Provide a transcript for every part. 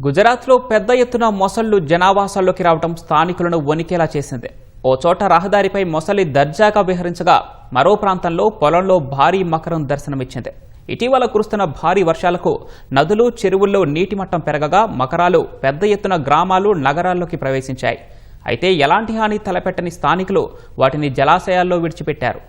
గుజరాత్లో పెద్ద ఎత్తున మొసళ్లు జనావాసాల్లోకి రావడం స్థానికులను వణికేలా చేసింది. ఓ చోట రహదారిపై మొసలి దర్జాగా విహరించగా మరో ప్రాంతంలో పొలంలో భారీ మకరం దర్శనమిచ్చింది. ఇటీవల కురుస్తున్న భారీ వర్షాలకు నదులు, చెరువుల్లో నీటి మట్టం పెరగగా మకరాలు పెద్ద ఎత్తున గ్రామాలు, నగరాల్లోకి ప్రవేశించాయి. అయితే ఎలాంటి హాని తలపెట్టని స్థానికులు వాటిని జలాశయాల్లో విడిచిపెట్టారు.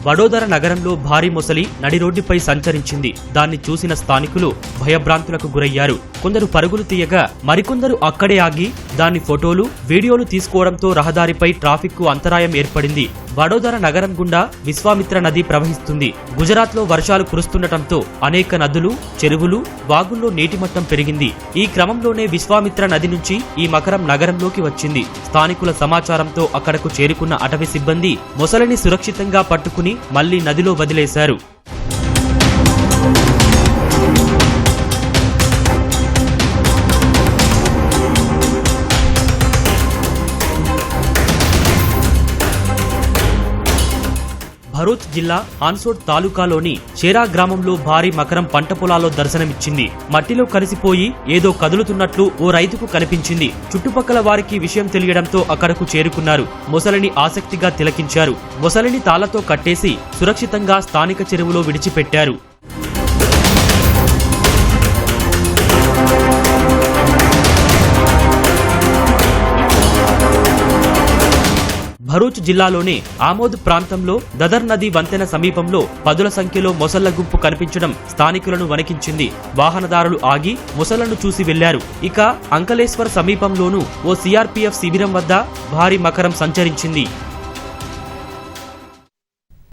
వడోదర నగరంలో భారీ మొసలి నడి రోడ్డుపై సంచరించింది. దాన్ని చూసిన స్థానికులు భయభ్రాంతులకు గురయ్యారు. కొందరు పరుగులు తీయగా మరికొందరు అక్కడే ఆగి దాని ఫోటోలు, వీడియోలు తీసుకోవడంతో రహదారిపై ట్రాఫిక్ కు అంతరాయం ఏర్పడింది. వడోదర నగరం గుండా విశ్వామిత్ర నది ప్రవహిస్తుంది. గుజరాత్లో వర్షాలు కురుస్తుండటంతో అనేక నదులు, చెరువులు, వాగుల్లో నీటి మట్టం పెరిగింది. ఈ క్రమంలోనే విశ్వామిత్ర నది నుంచి ఈ మకరం నగరంలోకి వచ్చింది. స్థానికుల సమాచారంతో అక్కడకు చేరుకున్న అటవీ సిబ్బంది మొసలిని సురక్షితంగా పట్టుకుని మళ్లీ నదిలో వదిలేశారు. భరూచ్ జిల్లా హాన్సోడ్ తాలూకాలోని షేరా గ్రామంలో భారీ మకరం పంట పొలాల్లో దర్శనమిచ్చింది. మట్టిలో కలిసిపోయి ఏదో కదులుతున్నట్లు ఓ రైతుకు కనిపించింది. చుట్టుపక్కల వారికి విషయం తెలియడంతో అక్కడకు చేరుకున్నారు. మొసలిని ఆసక్తిగా తిలకించారు. మొసలిని తాళ్లతో కట్టేసి సురక్షితంగా స్థానిక చెరువులో విడిచిపెట్టారు. భరూచ్ జిల్లాలోని ఆమోద్ ప్రాంతంలో దదర్ నది వంతెన సమీపంలో పదుల సంఖ్యలో మొసళ్ల గుంపు కనిపించడం స్థానికులను వణికించింది. వాహనదారులు ఆగి మొసళ్లను చూసి వెళ్లారు. ఇక అంకలేశ్వర్ సమీపంలోనూ ఓ సిఆర్పీఎఫ్ శిబిరం వద్ద భారీ మకరం సంచరించింది.